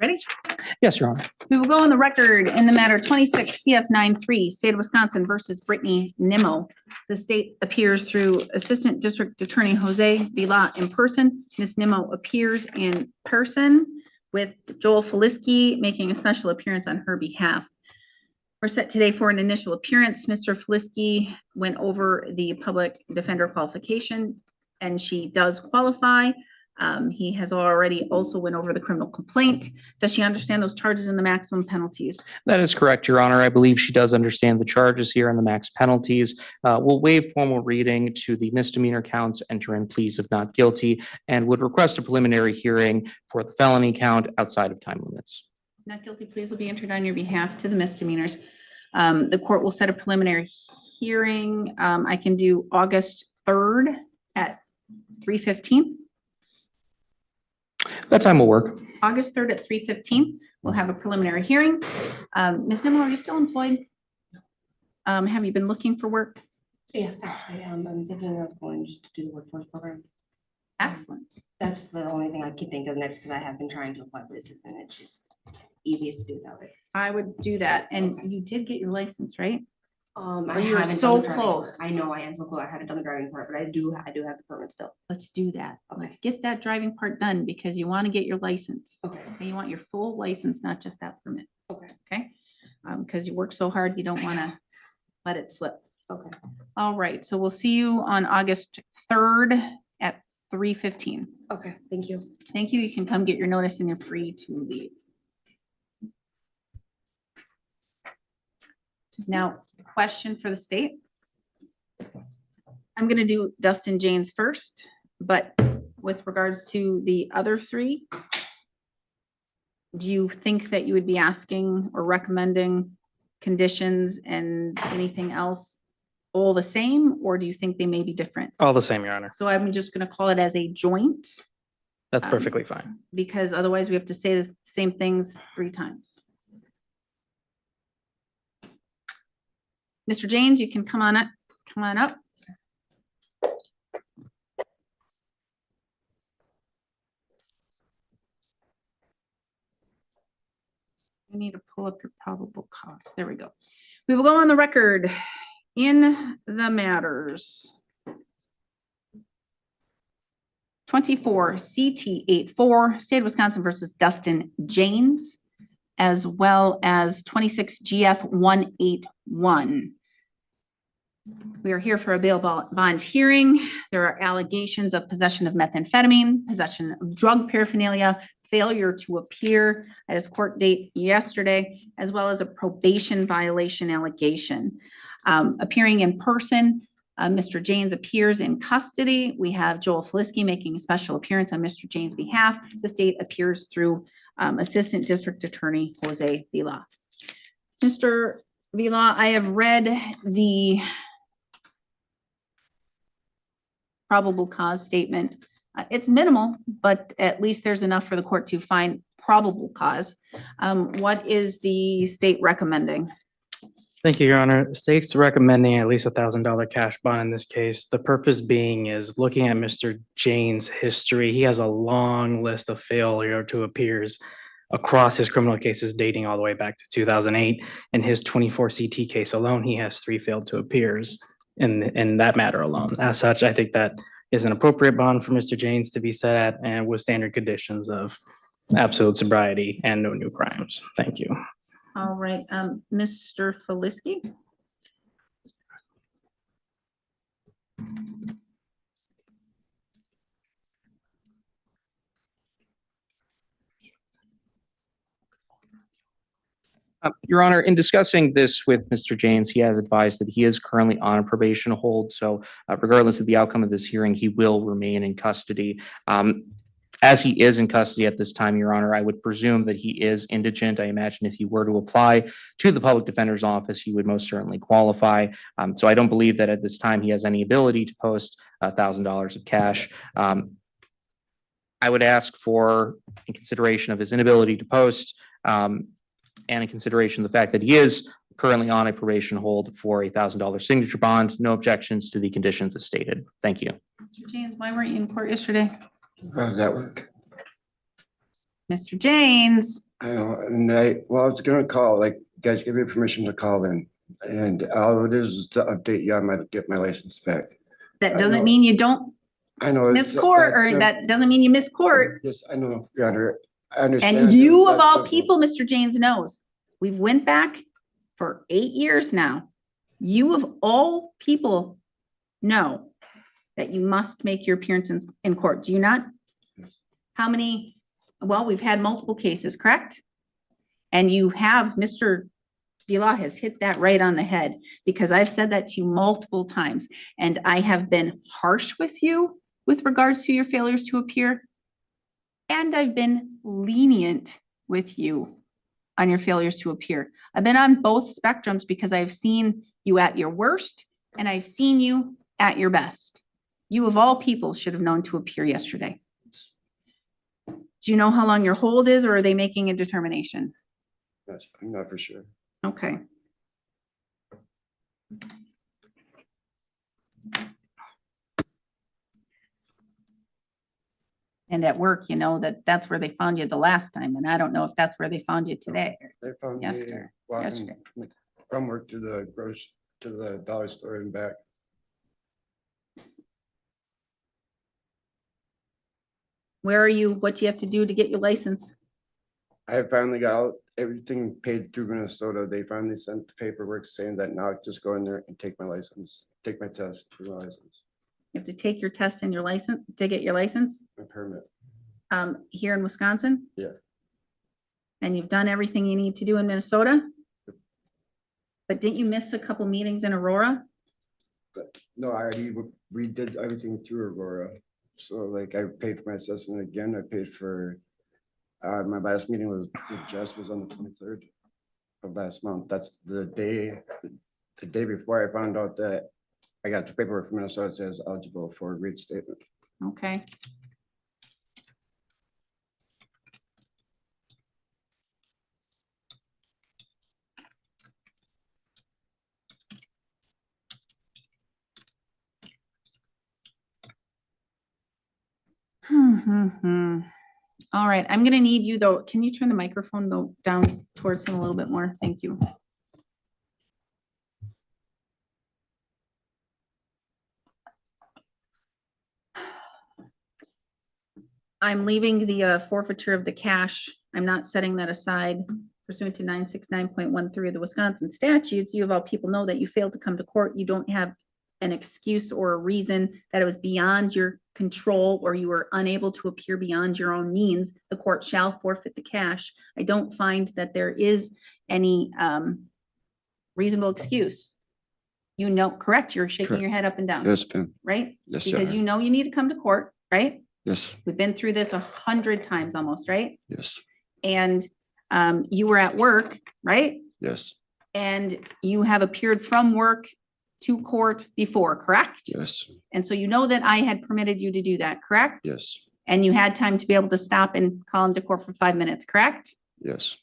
Ready? Yes, Your Honor. We will go on the record in the matter 26 CF 93, State of Wisconsin versus Brittany Nimmo. The state appears through Assistant District Attorney Jose Vila in person. Ms. Nimmo appears in person with Joel Feliski making a special appearance on her behalf. We're set today for an initial appearance. Mr. Feliski went over the public defender qualification and she does qualify. He has already also went over the criminal complaint. Does she understand those charges and the maximum penalties? That is correct, Your Honor. I believe she does understand the charges here and the max penalties. We'll waive formal reading to the misdemeanor counts, enter in pleas of not guilty, and would request a preliminary hearing for the felony count outside of time limits. Not guilty pleas will be entered on your behalf to the misdemeanors. The court will set a preliminary hearing. I can do August 3rd at 3:15. That time will work. August 3rd at 3:15. We'll have a preliminary hearing. Ms. Nimmo, are you still employed? Have you been looking for work? Yeah, actually, I'm thinking of going just to do the workforce program. Excellent. That's the only thing I can think of next because I have been trying to apply places and it's just easiest to do that way. I would do that. And you did get your license, right? I You were haven't so done the driving close. part. I know I am so close. I haven't done the driving part, but I do have the permit still. Let's do that. Okay. Let's get that driving part done because you want to get your license. Okay. And you want your full license, not just that permit. Okay. Okay. Because you work so hard, you don't want to let it slip. Okay. All right. So we'll see you on August 3rd at 3:15. Okay. Thank you. Thank you. You can come get your notice and you're free to leave. Now, question for the state. I'm going to do Dustin Janes first, but with regards to the other three, do you think that you would be asking or recommending conditions and anything else all the same, or do you think they may be different? All the same, Your Honor. So I'm just going to call it as a joint, That's perfectly fine. because otherwise we have to say the same things 3 times. Mr. Janes, you can come on up. Come on up. I need to pull up your probable cause. There we go. We will go on the record in the matters. 24 CT 84, State of Wisconsin versus Dustin Janes, as well as 26 GF 181. We are here for a bail bond hearing. There are allegations of possession of methamphetamine, possession of drug paraphernalia, failure to appear at his court date yesterday, as well as a probation violation allegation. Appearing in person, Mr. Janes appears in custody. We have Joel Feliski making a special appearance on Mr. Janes' behalf. The state appears through Assistant District Attorney Jose Vila. Mr. Vila, I have read the probable cause statement. It's minimal, but at least there's enough for the court to find probable cause. What is the state recommending? Thank you, Your Honor. The state's recommending at least $1,000 cash bond in this case. The purpose being is looking at Mr. Janes' history. He has a long list of failure to appears across his criminal cases dating all the way back to 2008. In his 24 CT case alone, he has 3 failed to appears in that matter alone. As such, I think that is an appropriate bond for Mr. Janes to be set at and with standard conditions of absolute sobriety and no new crimes. Thank you. All right, Mr. Feliski. Your Honor, in discussing this with Mr. Janes, he has advised that he is currently on a probation hold. So regardless of the outcome of this hearing, he will remain in custody. As he is in custody at this time, Your Honor, I would presume that he is indigent. I imagine if he were to apply to the public defender's office, he would most certainly qualify. So I don't believe that at this time he has any ability to post $1,000 of cash. I would ask for, in consideration of his inability to post, and in consideration of the fact that he is currently on a probation hold for a $1,000 signature bond, no objections to the conditions as stated. Thank you. Mr. Janes, why weren't you in court yesterday? How does that work? Mr. Janes, I know, and well, I was gonna call, like, guys, give me permission to call in, and all it is to update you, I might get my license back. That I doesn't know. mean you don't I know. miss court, or that doesn't mean you miss court. Yes, I know, Your Honor, I understand. And you of That's all simple. people, Mr. James knows, we've went back for 8 years now. You of all people know that you must make your appearances in court. Do you not? Yes. How many? Well, we've had multiple cases, correct? And you have, Mr. Vila has hit that right on the head, because I've said that to you multiple times, and I have been harsh with you with regards to your failures to appear. And I've been lenient with you on your failures to appear. I've been on both spectrums because I've seen you at your worst and I've seen you at your best. You of all people should have known to appear yesterday. Do you know how long your hold is, or are they making a determination? I'm not for sure. Okay. And at work, you know that that's where they found you the last time, and I don't know if that's where they found you today. They found me Yesterday. walking Yesterday. from work to the to the dollar store and back. Where are you? What do you have to do to get your license? I finally got everything paid through Minnesota. They finally sent the paperwork saying that now I just go in there and take my license, take my test for my license, You have to take your test and your license to get your license, my permit. here in Wisconsin? Yeah. And you've done everything you need to do in Minnesota? But didn't you miss a couple meetings in Aurora? But no, I already redid everything through Aurora. So like I paid for my assessment again. I paid for, my last meeting was with Jess was on the 23rd of last month. That's the day before I found out that I got the paperwork from Minnesota that says eligible for reinstatement. Okay. All right, I'm gonna need you though. Can you turn the microphone though down towards him a little bit more? Thank you. I'm leaving the forfeiture of the cash. I'm not setting that aside pursuant to 969.13 of the Wisconsin statutes. You of all people know that you failed to come to court. You don't have an excuse or a reason that it was beyond your control or you were unable to appear beyond your own means. The court shall forfeit the cash. I don't find that there is any reasonable excuse. You know, correct? You're shaking Correct. your head up and down, Yes, ma'am. right? Yes, Because sir. you know you need to come to court, right? Yes, We've been through this 100 times almost, right? yes, And you were at work, right? yes, And you have appeared from work to court before, correct? yes, And so you know that I had permitted you to do that, correct? yes, And you had time to be able to stop and call into court for 5 minutes, correct? yes.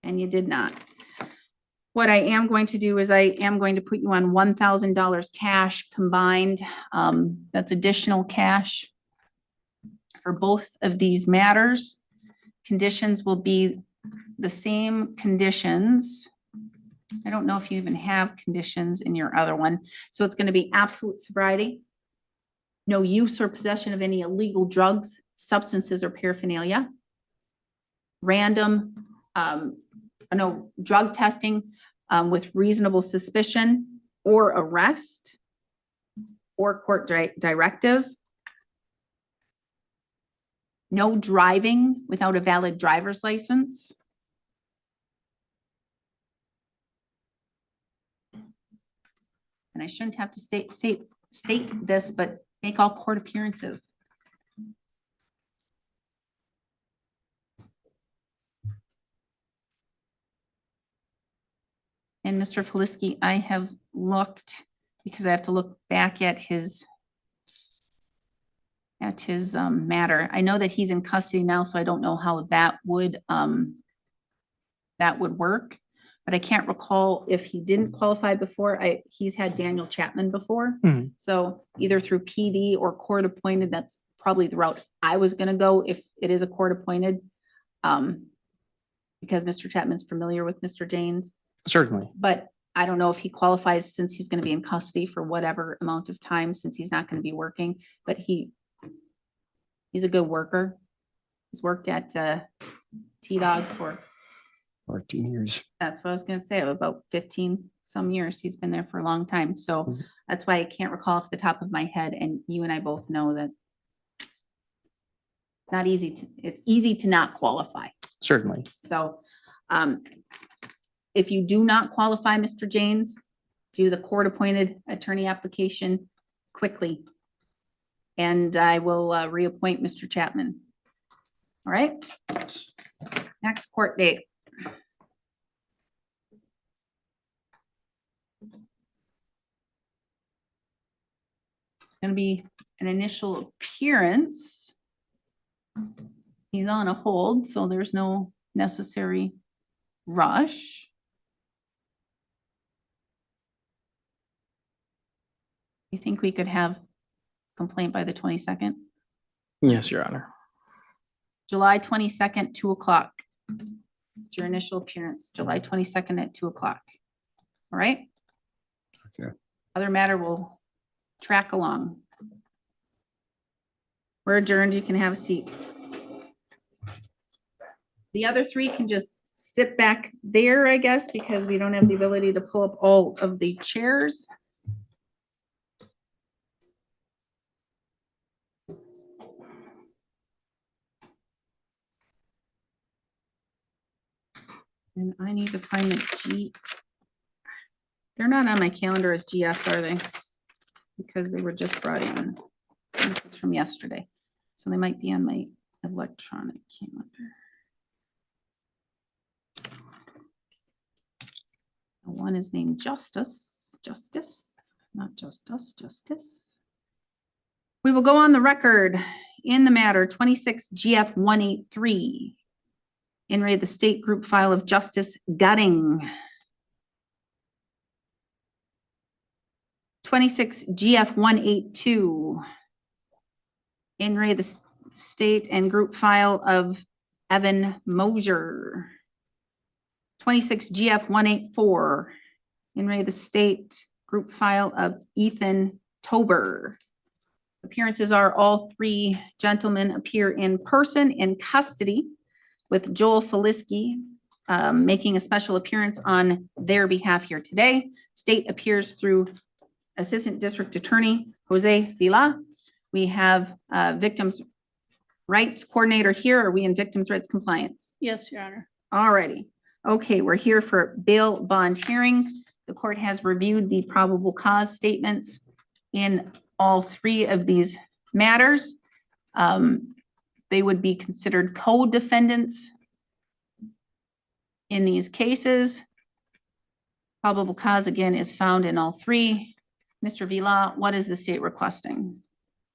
And you did not. What I am going to do is I am going to put you on $1,000 cash combined. That's additional cash for both of these matters. Conditions will be the same conditions. I don't know if you even have conditions in your other one. So it's going to be absolute sobriety, no use or possession of any illegal drugs, substances, or paraphernalia, random, no drug testing with reasonable suspicion or arrest or court directive, no driving without a valid driver's license. And I shouldn't have to state this, but make all court appearances. And Mr. Felisky, I have looked, because I have to look back at his matter. I know that he's in custody now, so I don't know how that would work. But I can't recall if he didn't qualify before. He's had Daniel Chapman before. Mhm. So either through PD or court appointed, that's probably the route I was gonna go if it is a court appointed. because Mr. Chapman's familiar with Mr. Janes, Certainly. but I don't know if he qualifies since he's going to be in custody for whatever amount of time, since he's not going to be working, but he's a good worker. He's worked at T-Dogs for, 14 years. that's what I was going to say, about 15 some years. He's been there for a long time. So Mhm. that's why I can't recall off the top of my head. And you and I both know that it's easy to not qualify. Certainly. So if you do not qualify, Mr. Janes, do the court-appointed attorney application quickly. And I will reappoint Mr. Chapman. All right? Next court date. Going to be an initial appearance. He's on a hold, so there's no necessary rush. You think we could have complaint by the 22nd? Yes, Your Honor. July 22nd, 2 o'clock. It's your initial appearance, July 22nd at 2 o'clock. All right? Okay. Other matter will track along. We're adjourned. You can have a seat. The other three can just sit back there, I guess, because we don't have the ability to pull up all of the chairs. And I need to find the G. They're not on my calendar as GFs, are they? Because they were just brought in. This is from yesterday. So they might be on my electronic calendar. One is named Justice, not Justice. We will go on the record in the matter 26 GF 183. In re the State Group File of Justice Gutting. 26 GF 182. In re the State and Group File of Evan Mosier. 26 GF 184. In re the State Group File of Ethan Tober. Appearances are all three gentlemen appear in person in custody, with Joel Feliski making a special appearance on their behalf here today. State appears through Assistant District Attorney Jose Vila. We have Victims' Rights Coordinator here. Are we in Victims' Rights Compliance? Yes, Your Honor. All righty. Okay, we're here for bail bond hearings. The court has reviewed the probable cause statements in all three of these matters. They would be considered co-defendants in these cases. Probable cause, again, is found in all three. Mr. Vila, what is the state requesting?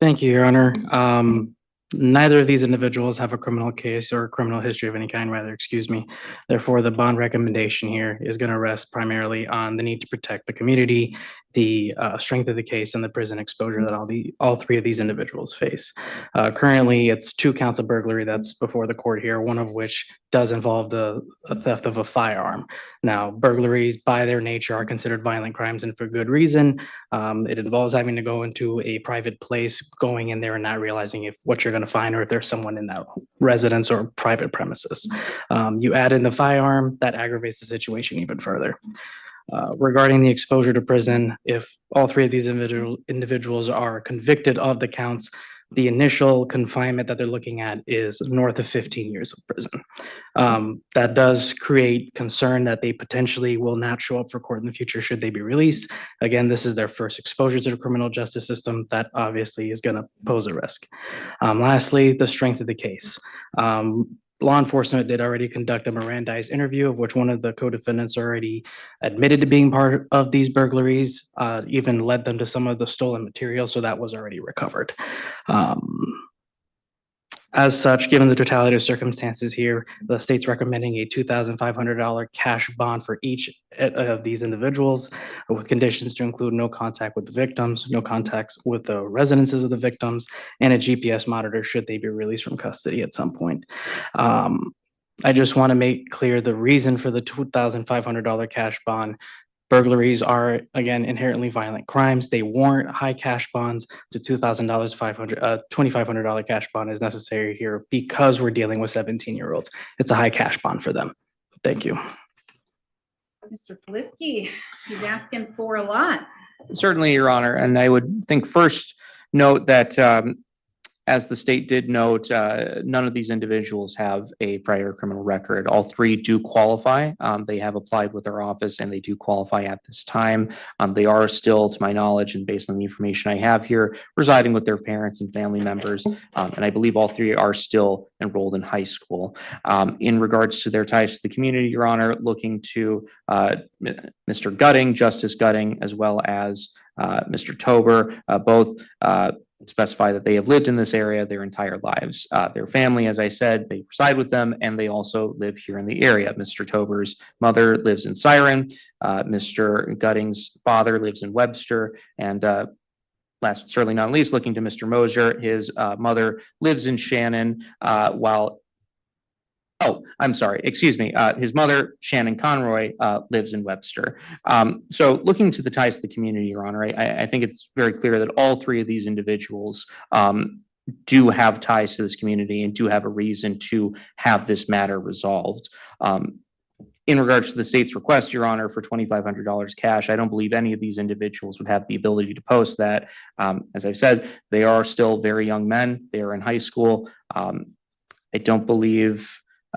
Thank you, Your Honor. Neither of these individuals have a criminal case or criminal history of any kind, rather, excuse me. Therefore, the bond recommendation here is going to rest primarily on the need to protect the community, the strength of the case, and the prison exposure that all three of these individuals face. Currently, it's 2 counts of burglary that's before the court here, one of which does involve the theft of a firearm. Now, burglaries by their nature are considered violent crimes, and for good reason. It involves having to go into a private place, going in there and not realizing if what you're going to find or if there's someone in that residence or private premises. You add in the firearm, that aggravates the situation even further. Regarding the exposure to prison, if all three of these individuals are convicted of the counts, the initial confinement that they're looking at is north of 15 years of prison. That does create concern that they potentially will not show up for court in the future should they be released. Again, this is their first exposure to the criminal justice system. That obviously is going to pose a risk. Lastly, the strength of the case. Law enforcement did already conduct a Mirandized interview, of which one of the co-defendants already admitted to being part of these burglaries, even led them to some of the stolen material, so that was already recovered. As such, given the totality of circumstances here, the state's recommending a $2,500 cash bond for each of these individuals, with conditions to include no contact with the victims, no contacts with the residences of the victims, and a GPS monitor should they be released from custody at some point. I just want to make clear the reason for the $2,500 cash bond. Burglaries are, again, inherently violent crimes. They warrant high cash bonds. The $2,000, $2,500 cash bond is necessary here because we're dealing with 17-year-olds. It's a high cash bond for them. Thank you. Mr. Felisky, he's asking for a lot. Certainly, Your Honor, and I would think first note that as the state did note, none of these individuals have a prior criminal record. All three do qualify. They have applied with our office and they do qualify at this time. They are still, to my knowledge, and based on the information I have here, residing with their parents and family members. And I believe all three are still enrolled in high school. In regards to their ties to the community, Your Honor, looking to Mr. Gutting, Justice Gutting, as well as Mr. Tober, both specify that they have lived in this area their entire lives. Their family, as I said, they reside with them and they also live here in the area. Mr. Tober's mother lives in Siren. Mr. Gutting's father lives in Webster. And last but certainly not least, looking to Mr. Mosier, his mother lives in Shannon, his mother, Shannon Conroy, lives in Webster. So looking to the ties to the community, Your Honor, I think it's very clear that all three of these individuals do have ties to this community and do have a reason to have this matter resolved. In regards to the state's request, Your Honor, for $2,500 cash, I don't believe any of these individuals would have the ability to post that. As I've said, they are still very young men. They are in high school. I don't believe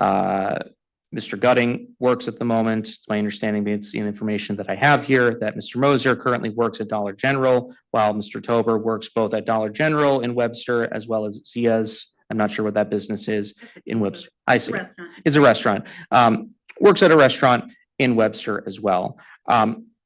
Mr. Gutting works at the moment. It's my understanding, based on the information that I have here, that Mr. Mosier currently works at Dollar General, while Mr. Tober works both at Dollar General in Webster as well as Zia's. I'm not sure what that business is in Webster. I see. Restaurant. It's a restaurant. Works at a restaurant in Webster as well.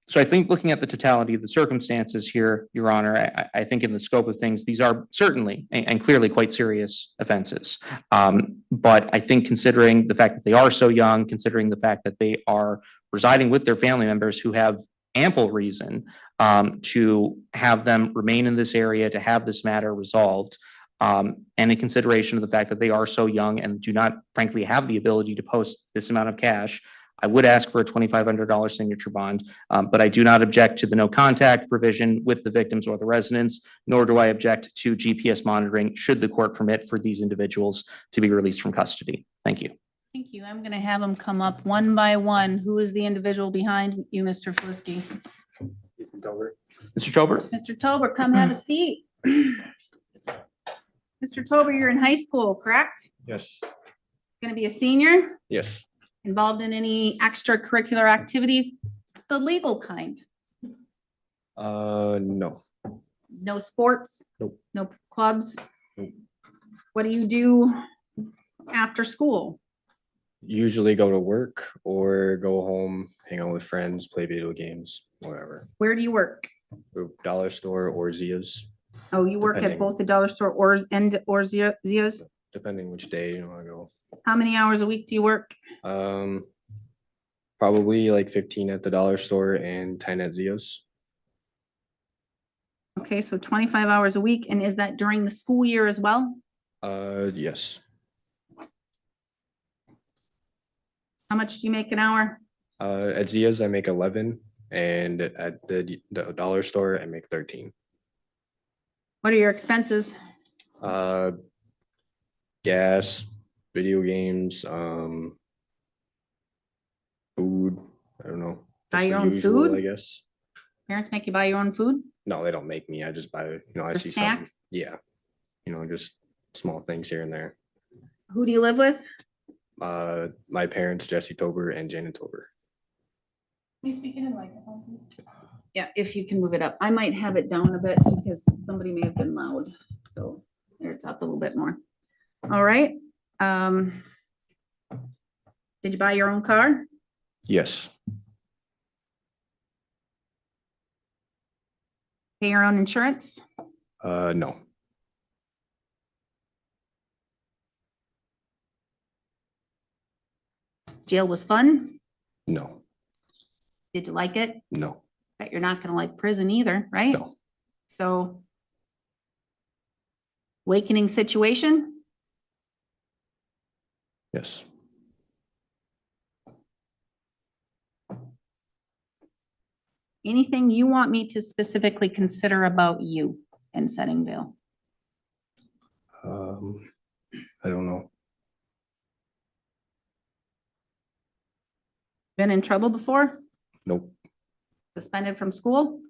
So I think looking at the totality of the circumstances here, Your Honor, I think in the scope of things, these are certainly and clearly quite serious offenses. But I think considering the fact that they are so young, considering the fact that they are residing with their family members who have ample reason to have them remain in this area, to have this matter resolved, and in consideration of the fact that they are so young and do not, frankly, have the ability to post this amount of cash, I would ask for a $2,500 signature bond, but I do not object to the no contact provision with the victims or the residents, nor do I object to GPS monitoring should the court permit for these individuals to be released from custody. Thank you. Thank you. I'm going to have them come up one by one. Who is the individual behind you, Mr. Felisky? Mr. Tober? Mr. Tober, come have a seat. Mr. Tober, you're in high school, correct? Yes. Going to be a senior? Yes. Involved in any extracurricular activities, the legal kind? No. No sports? Nope. No clubs? Nope. What do you do after school? Usually go to work or go home, hang out with friends, play video games, whatever. Where do you work? Dollar store or Zia's, Oh, you work at Depending. both the dollar store or Zia's? depending which day you want to go. How many hours a week do you work? Probably like 15 at the dollar store and 10 at Zia's. Okay, so 25 hours a week. And is that during the school year as well? Yes. How much do you make an hour? At Zia's I make 11 and at the dollar store I make 13. What are your expenses? Gas, video games, food, I don't know. Buy just your the own usual, food? I guess. Parents make you buy your own food? No, they don't make me. I just buy, I For see something. snacks? Yeah. Just small things here and there. Who do you live with? My parents, Jesse Tober and Janet Tober. Can you speak into the microphone, please? Yeah, if you can move it up. I might have it down a bit because somebody may have been loud. So there, it's up a little bit more. All right. Did you buy your own car? Yes. Pay your own insurance? No. Jail was fun? No. Did you like it? No. Bet you're not gonna like prison either, right? No. So awakening situation? Yes. Anything you want me to specifically consider about you in setting bail? I don't know. Been in trouble before? Nope. Suspended from school?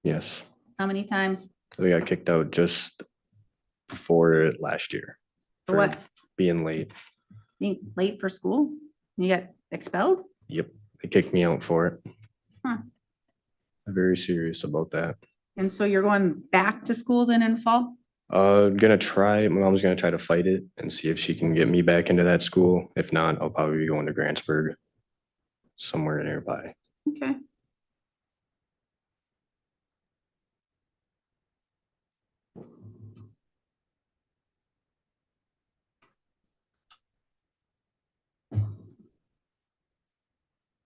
Yes. How many times? We got kicked out just before last year. For what? Being late. Being late for school? You got expelled? Yep. They kicked me out for it. Huh. I'm very serious about that. And so you're going back to school then in fall? Gonna try. My mom's gonna try to fight it and see if she can get me back into that school. If not, I'll probably be going to Grantsburg, somewhere nearby. Okay.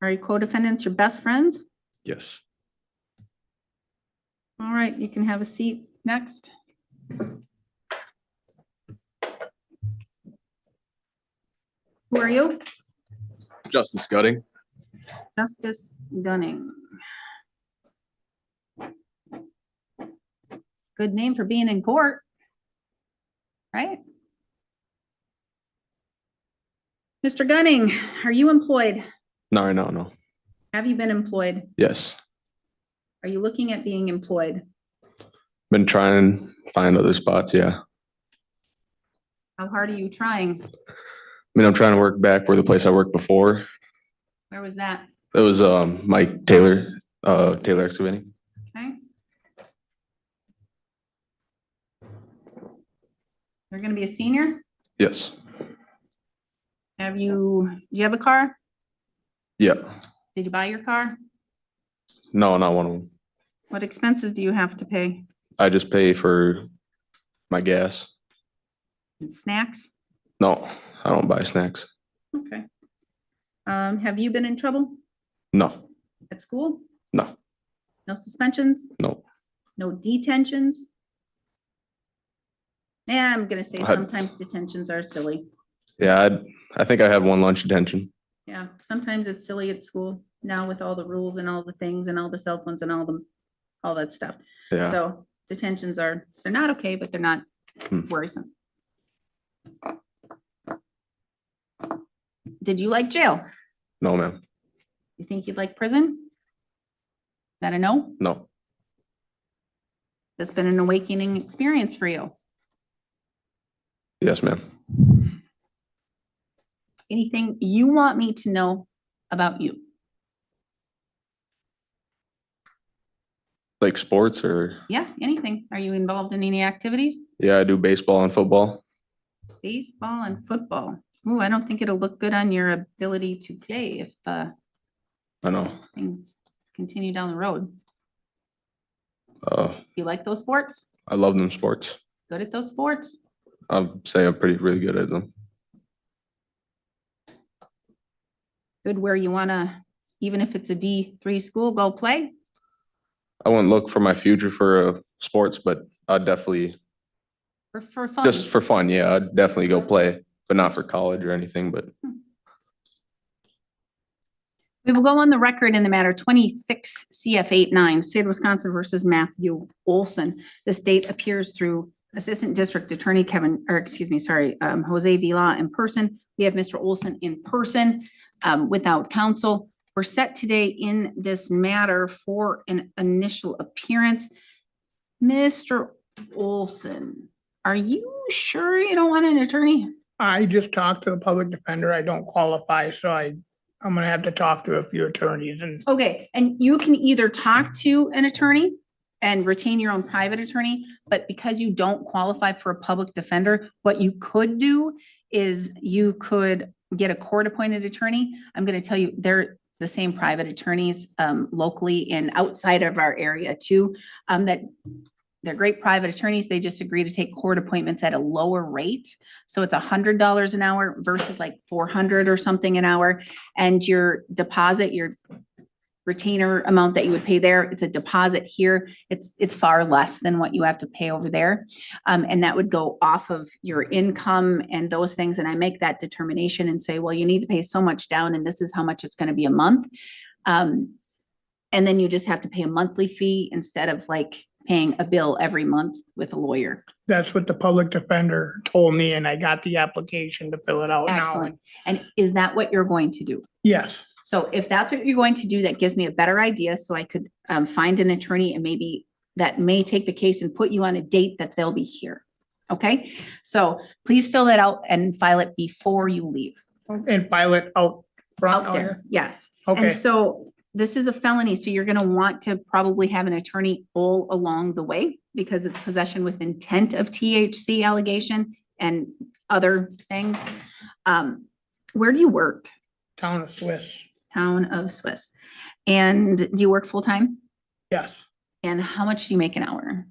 Are your co-defendants your best friends? Yes. All right, you can have a seat next. Who are you? Justice Gutting. Justice Gunning. Good name for being in court. Right? Mr. Gunning, are you employed? No. Have you been employed? Yes. Are you looking at being employed? Been trying to find other spots, yeah. How hard are you trying? I'm trying to work back where the place I worked before. Where was that? It was Mike Taylor, Taylor Excavating. Okay. You're gonna be a senior? Yes. Do you have a car? Yeah. Did you buy your car? No, not one of them. What expenses do you have to pay? I just pay for my gas. And snacks? No, I don't buy snacks. Okay. Have you been in trouble No, at school? no, No suspensions? no. No detentions? Yeah, I'm gonna say I- sometimes detentions are silly. Yeah, I think I had one lunch detention. Yeah, sometimes it's silly at school now with all the rules and all the things and all the cell phones and all that stuff. Yeah. So detentions they're not okay, but they're not Hmm. worrisome. Did you like jail? No, ma'am. You think you'd like prison? Is that a no? No. That's been an awakening experience for you. Yes, ma'am. Anything you want me to know about you? Like sports or, Yeah, anything. Are you involved in any activities? yeah, I do baseball and football. Baseball and football. Ooh, I don't think it'll look good on your ability to play if I know. things continue down the road. Uh, You like those sports? I love them sports. Good at those sports? I'll say I'm really good at them. Good where you wanna, even if it's a D3 school, go play? I wouldn't look for my future for sports, but I'd definitely, For fun? just for fun, yeah, I'd definitely go play, but not for college or anything, but We will go on the record in the matter 26 CF 89, State of Wisconsin versus Matthew Olson. The state appears through Assistant District Attorney Jose Vila in person. We have Mr. Olson in person without counsel. We're set today in this matter for an initial appearance. Mr. Olson, are you sure you don't want an attorney? I just talked to the public defender. I don't qualify, so I'm gonna have to talk to a few attorneys and Okay, and you can either talk to an attorney and retain your own private attorney, but because you don't qualify for a public defender, what you could do is you could get a court-appointed attorney. I'm gonna tell you, they're the same private attorneys locally and outside of our area too, that they're great private attorneys. They just agree to take court appointments at a lower rate. So it's $100 an hour versus like 400 or something an hour. And your deposit, your retainer amount that you would pay there, it's a deposit here. It's far less than what you have to pay over there. And that would go off of your income and those things. And I make that determination and say, well, you need to pay so much down and this is how much it's going to be a month. And then you just have to pay a monthly fee instead of like paying a bill every month with a lawyer. That's what the public defender told me, and I got the application to fill it out now. Excellent. And is that what you're going to do? Yes, So if that's what you're going to do, that gives me a better idea, so I could find an attorney and maybe that may take the case and put you on a date that they'll be here. Okay, so please fill that out and file it before you leave. and file it out front Out out there, here. yes. Okay. And so this is a felony, so you're gonna want to probably have an attorney all along the way because it's possession with intent of THC allegation and other things. Where do you work? Town of Swiss. Town of Swiss. And do you work full-time? Yes, And how much do you make an hour?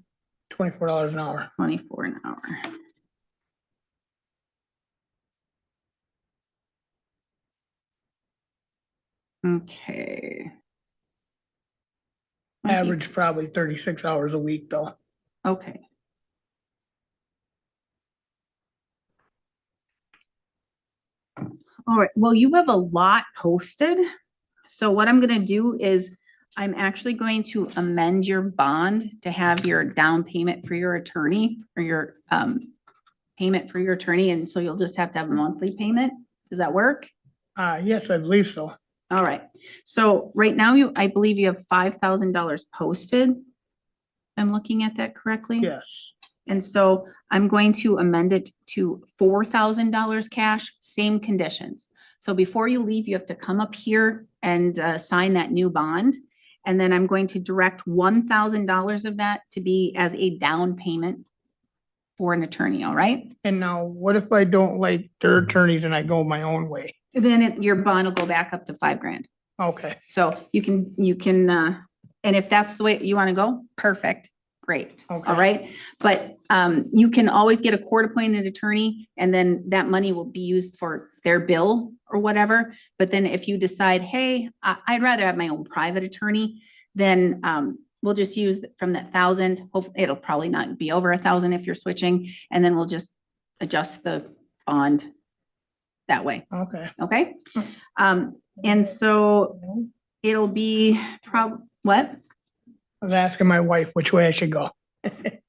$24 an hour. 24 an hour. Okay. Average probably 36 hours a week though. Okay. All right, well, you have a lot posted. So what I'm gonna do is I'm actually going to amend your bond to have your down payment for your attorney or your payment for your attorney. And so you'll just have to have a monthly payment. Does that work? Yes, I believe so. All right. So right now I believe you have $5,000 posted. I'm looking at that correctly? Yes. And so I'm going to amend it to $4,000 cash, same conditions. So before you leave, you have to come up here and sign that new bond. And then I'm going to direct $1,000 of that to be as a down payment for an attorney, all right? And now what if I don't like their attorneys and I go my own way? Then your bond will go back up to $5,000. Okay, So you can, and if that's the way you want to go, perfect, great, all Okay. right? But you can always get a court-appointed attorney, and then that money will be used for their bill or whatever. But then if you decide, hey, I'd rather have my own private attorney, then we'll just use from that 1,000. Hopefully, it'll probably not be over 1,000 if you're switching, and then we'll just adjust the bond that way, okay. okay? And so it'll be what? I was asking my wife which way I should go.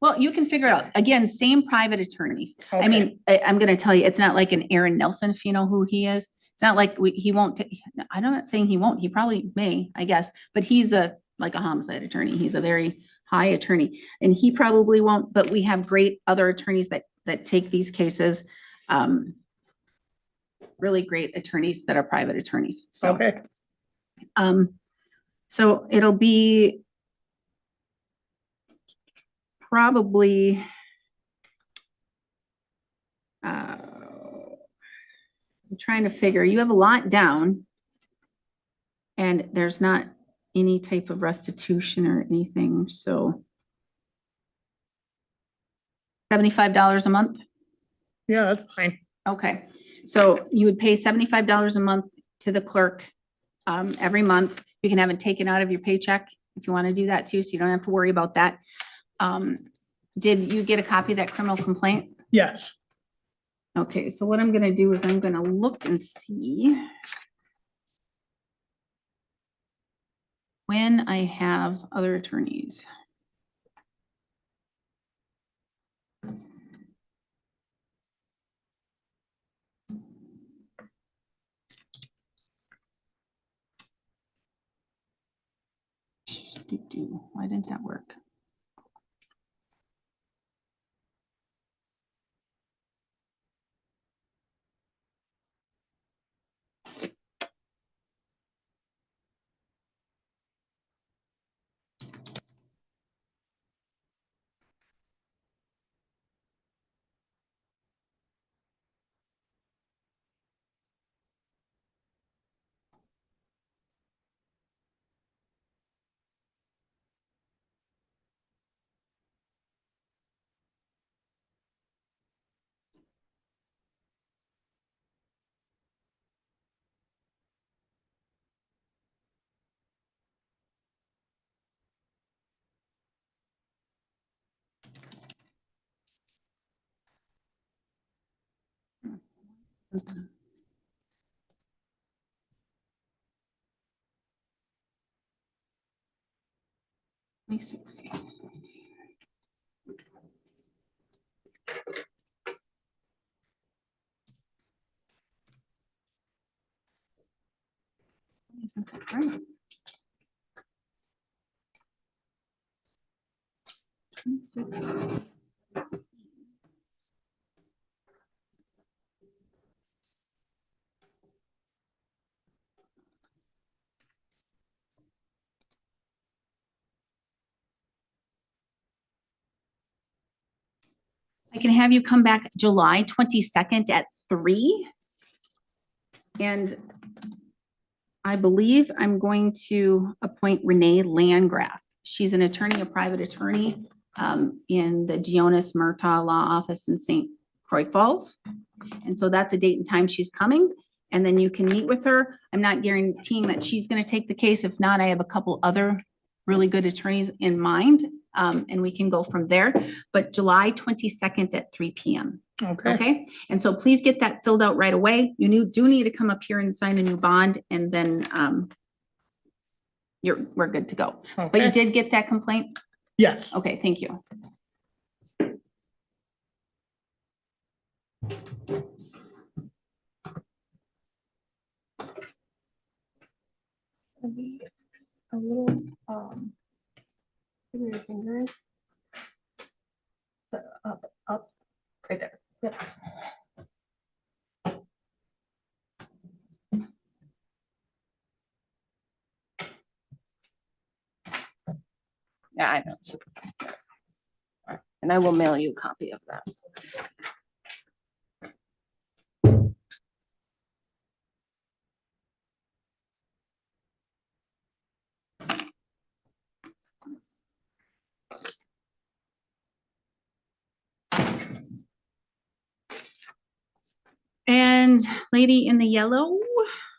Well, you can figure it out. Again, same private attorneys. I Okay. mean, I'm gonna tell you, it's not like an Aaron Nelson, if you know who he is. It's not like he won't, I'm not saying he won't, he probably may, I guess, but he's like a homicide attorney. He's a very high attorney, and he probably won't, but we have great other attorneys that take these cases. Really great attorneys that are private attorneys, so. Okay, So it'll be probably I'm trying to figure, you have a lot down and there's not any type of restitution or anything, so $75 a month? yeah, that's fine. Okay, so you would pay $75 a month to the clerk every month. You can have it taken out of your paycheck if you want to do that too, so you don't have to worry about that. Did you get a copy of that criminal complaint? Yes, Okay, so what I'm gonna do is I'm gonna look and see when I have other attorneys. Why didn't that work? 26. Isn't that right? 26. I can have you come back July 22nd at 3. And I believe I'm going to appoint Renee Landgraf. She's an attorney, a private attorney in the Gionis Murtaugh Law Office in St. Croix Falls. And so that's a date and time she's coming. And then you can meet with her. I'm not guaranteeing that she's going to take the case. If not, I have a couple other really good attorneys in mind, and we can go from there. But July 22nd at 3 p.m. Okay, Okay, and so please get that filled out right away. You do need to come up here and sign a new bond, and then we're good to go. But you okay, did get that complaint? yes. Okay, thank you. A little, give me your fingers. Up, right there. Yep. Yeah, I know. And I will mail you a copy of that. And lady in the yellow,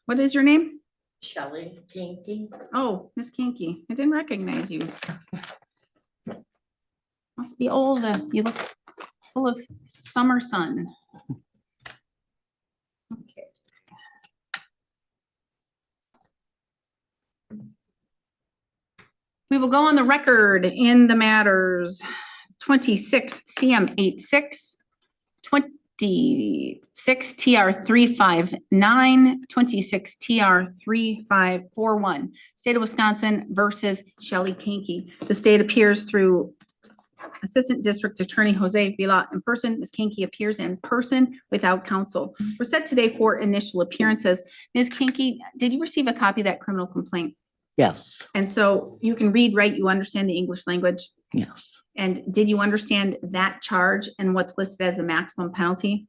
what is your name? Shelley Kinky. Oh, Miss Kinky, I didn't recognize you. Must be old. You look full of summer sun. Okay. We will go on the record in the matters 26 CM 86, 26 TR 359, 26 TR 3541. State of Wisconsin versus Shelley Kinky. The state appears through Assistant District Attorney Jose Vila in person. Ms. Kinky appears in person without counsel. We're set today for initial appearances. Ms. Kinky, did you receive a copy of that criminal complaint? Yes, And so you can read, right? You understand the English language? yes, And did you understand that charge and what's listed as a maximum penalty?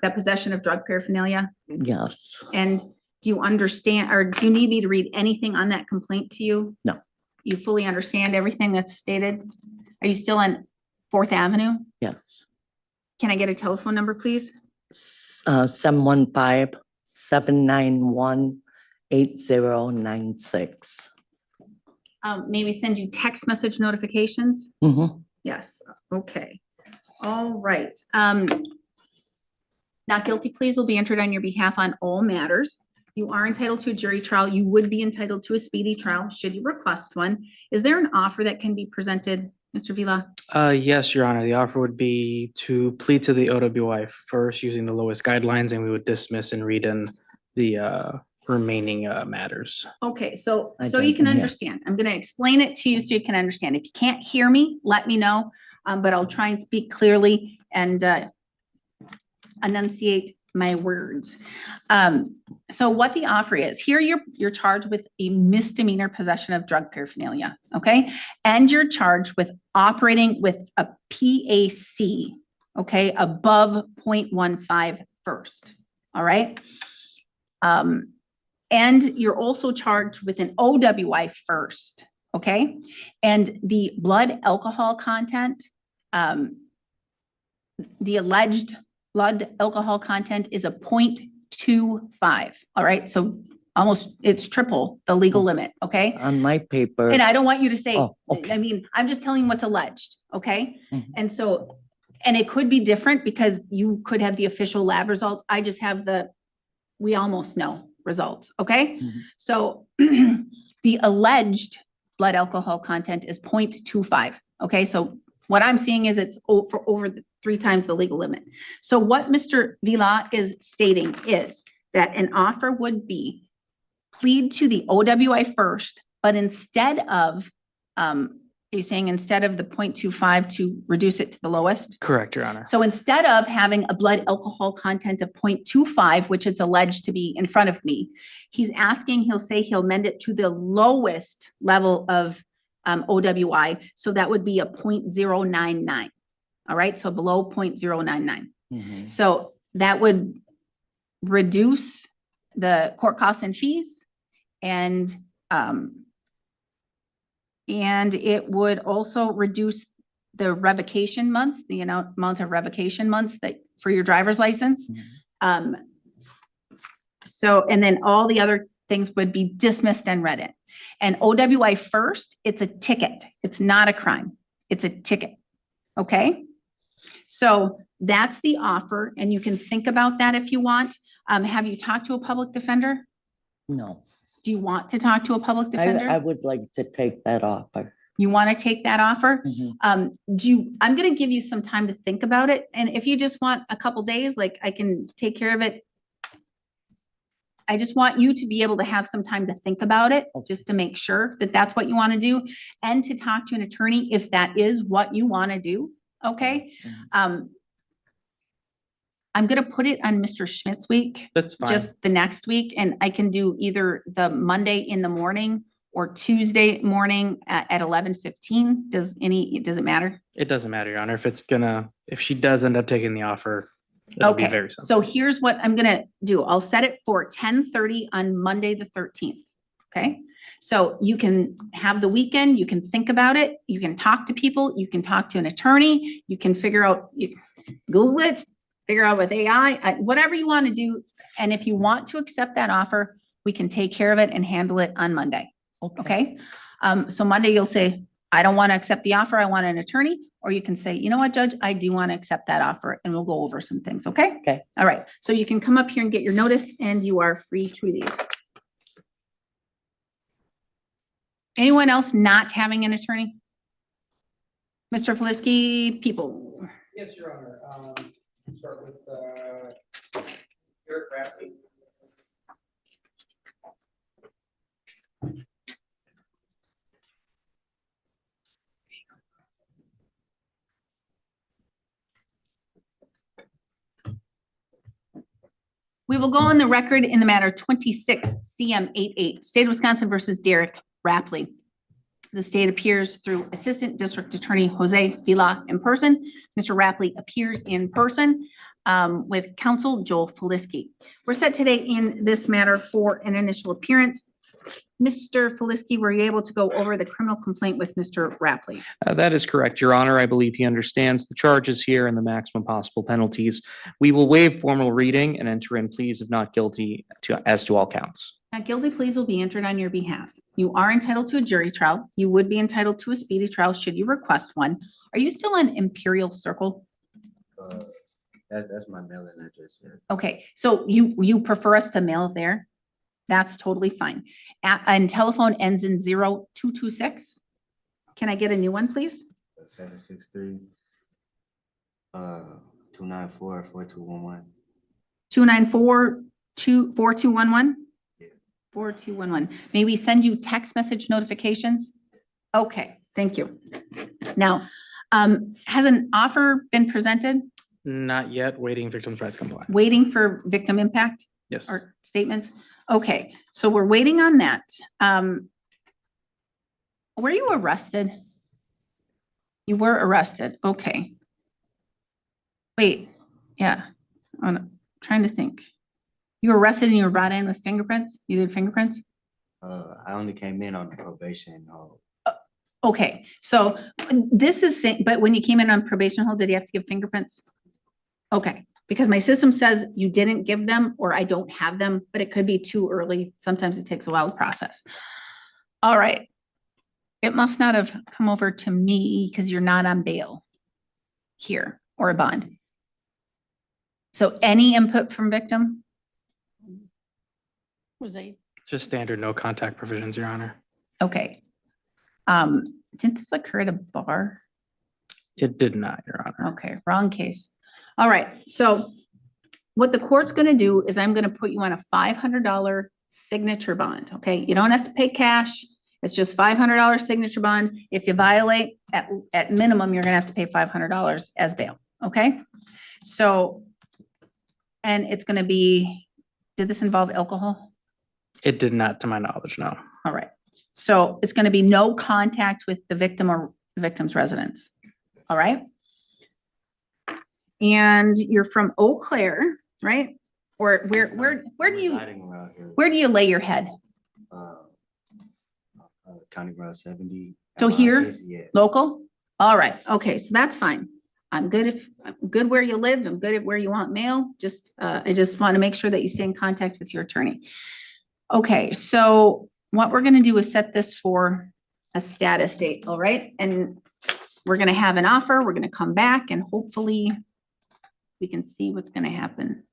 That possession of drug paraphernalia? yes. And do you understand, or do you need me to read anything on that complaint to you? No. You fully understand everything that's stated? Are you still on 4th Avenue? Yes. Can I get a telephone number, please? 715-791-8096. Maybe send you text message notifications? Mm-hmm. Yes, okay. All right. Not guilty pleas will be entered on your behalf on all matters. You are entitled to a jury trial. You would be entitled to a speedy trial should you request one. Is there an offer that can be presented, Mr. Vila? Yes, Your Honor. The offer would be to plead to the OWI first using the lowest guidelines, and we would dismiss and read in the remaining matters. Okay, so I you don't- can yeah. understand. I'm gonna explain it to you so you can understand. If you can't hear me, let me know. But I'll try and speak clearly and enunciate my words. So what the offer is, here you're charged with a misdemeanor possession of drug paraphernalia, okay? And you're charged with operating with a PAC, okay, above 0.15 first, all right? And you're also charged with an OWI first, okay? And the blood alcohol content, the alleged blood alcohol content is a 0.25, all right? So almost, it's triple the legal limit, okay? On my paper. And I don't want you to say, Oh, okay. I mean, I'm just telling you what's alleged, okay? Mhm. And so, and it could be different because you could have the official lab results. I just have we almost know results, okay? Mhm. So the alleged blood alcohol content is 0.25. Okay, so what I'm seeing is it's for over 3 times the legal limit. So what Mr. Vila is stating is that an offer would be plead to the OWI first, but instead of, you're saying instead of the 0.25 to reduce it to the lowest? Correct, Your Honor. So instead of having a blood alcohol content of 0.25, which it's alleged to be in front of me, he's asking, he'll say he'll mend it to the lowest level of OWI. So that would be a 0.099. All right, so below 0.099. Mhm. So that would reduce the court costs and fees, and it would also reduce the revocation months, the amount of revocation months that for your driver's license. So, and then all the other things would be dismissed and read in. And OWI first, it's a ticket. It's not a crime. It's a ticket. Okay? So that's the offer, and you can think about that if you want. Have you talked to a public defender? No, Do you want to talk to a public I defender? would like to take that offer. You want to take that offer? Mhm. I'm going to give you some time to think about it. And if you just want a couple days, like I can take care of it. I just want you to be able to have some time to think about it, just to make sure that that's what you want to do, and to talk to an attorney if that is what you want to do. Okay. Mhm. I'm going to put it on Mr. Schmidt's week, That's fine. just the next week, and I can do either the Monday in the morning or Tuesday morning at 11:15. Does it matter? It doesn't matter, Your Honor. If she does end up taking the offer, it'll be Okay, very simple. so here's what I'm gonna do. I'll set it for 10:30 on Monday, the 13th. Okay, so you can have the weekend, you can think about it, you can talk to people, you can talk to an attorney, you can figure out, Google it, figure out with AI, whatever you want to do. And if you want to accept that offer, we can take care of it and handle it on Monday. Okay, so Monday you'll say, I don't want to accept the offer, I want an attorney. Or you can say, you know what, Judge, I do want to accept that offer, and we'll go over some things, okay? Okay. All right, so you can come up here and get your notice, and you are free to leave. Anyone else not having an attorney? Mr. Felisky, people. Yes, Your Honor. Start with Eric Rapley. We will go on the record in the matter 26 CM88, State of Wisconsin versus Derek Rapley. The state appears through Assistant District Attorney Jose Vila in person. Mr. Rapley appears in person with counsel Joel Felisky. We're set today in this matter for an initial appearance. Mr. Felisky, were you able to go over the criminal complaint with Mr. Rapley? That is correct, Your Honor. I believe he understands the charges here and the maximum possible penalties. We will waive formal reading and enter in pleas of not guilty as to all counts. Now, guilty pleas will be entered on your behalf. You are entitled to a jury trial. You would be entitled to a speedy trial should you request one. Are you still on Imperial Circle? That's my mailing address. Yeah. Okay, so you prefer us to mail it there? That's totally fine. And telephone ends in 0226. Can I get a new one, please? 763 294 4211. 294-4211? Yeah. 4211. May we send you text message notifications? Okay, thank you. Now, has an offer been presented? Not yet, waiting victims' rights compliance. Waiting for victim impact Yes. or statements? Okay, so we're waiting on that. Were you arrested? You were arrested, okay. Wait, yeah, I'm trying to think. You were arrested and you were brought in with fingerprints? You did fingerprints? I only came in on probation. Okay, so this is saying, but when you came in on probation hold, did you have to give fingerprints? Okay, because my system says you didn't give them, or I don't have them, but it could be too early. Sometimes it takes a while to process. All right. It must not have come over to me because you're not on bail here or a bond. So any input from victim? Was I? Just standard no contact provisions, Your Honor. Okay. Didn't this occur at a bar? It did not, Your Honor. Okay, wrong case. All right, so what the court's gonna do is I'm gonna put you on a $500 signature bond, okay? You don't have to pay cash. It's just $500 signature bond. If you violate, at minimum, you're gonna have to pay $500 as bail, okay? So, and it's gonna be, did this involve alcohol? It did not, to my knowledge, no. All right, so it's gonna be no contact with the victim or the victim's residence, all right? And you're from Eau Claire, right? Or where do you, Residing around here, where do you lay your head? County Route 70. So here? Yeah. Local? All right, okay, so that's fine. I'm good where you live, I'm good at where you want mail, just, I just want to make sure that you stay in contact with your attorney. Okay, so what we're gonna do is set this for a status date, all right? And we're gonna have an offer, we're gonna come back and hopefully we can see what's gonna happen.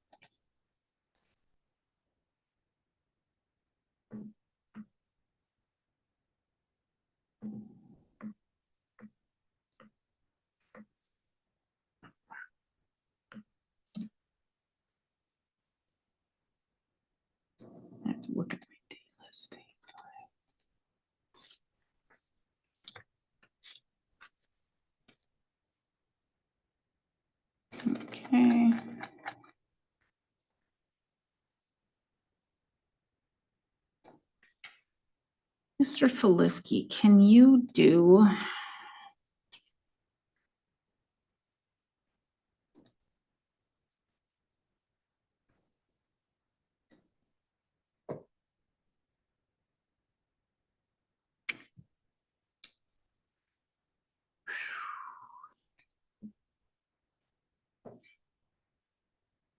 I have to look at my date listing. Okay. Mr. Felisky, can you do?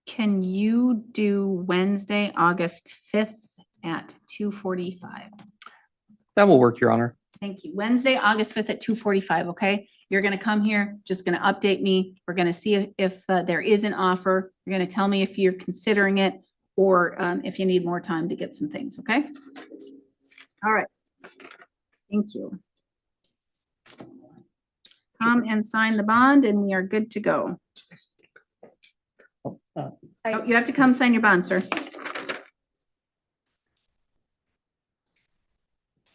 Can you do Wednesday, August 5th at 2:45? That will work, Your Honor. Thank you. Wednesday, August 5th at 2:45, okay? You're gonna come here, just gonna update me. We're gonna see if there is an offer. You're gonna tell me if you're considering it or if you need more time to get some things, okay? All right. Thank you. Come and sign the bond and we are good to go. Oh, you have to come sign your bond, sir.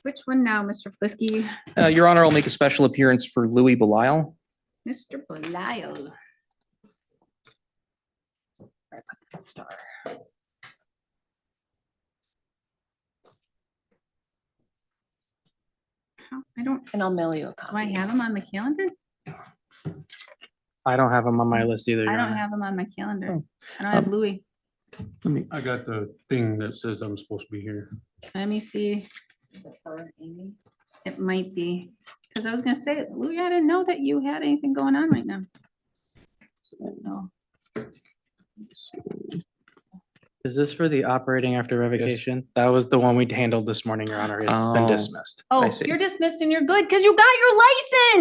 Which one now, Mr. Felisky? Your Honor, I'll make a special appearance for Louis Belisle. Mr. Belisle. Right, put that star. I don't, And I'll mail you a do copy. I have him on my calendar? I don't have them on my list either, I Your don't Honor. have him on my calendar. I don't have Louis. I got the thing that says I'm supposed to be here. Let me see. It might be, because I was gonna say, Louis, I didn't know that you had anything going on right now. So, Is this for the operating after revocation? That was the one we handled this morning, Your Honor. It's been Oh. dismissed. oh, see. you're dismissed and you're good because you got your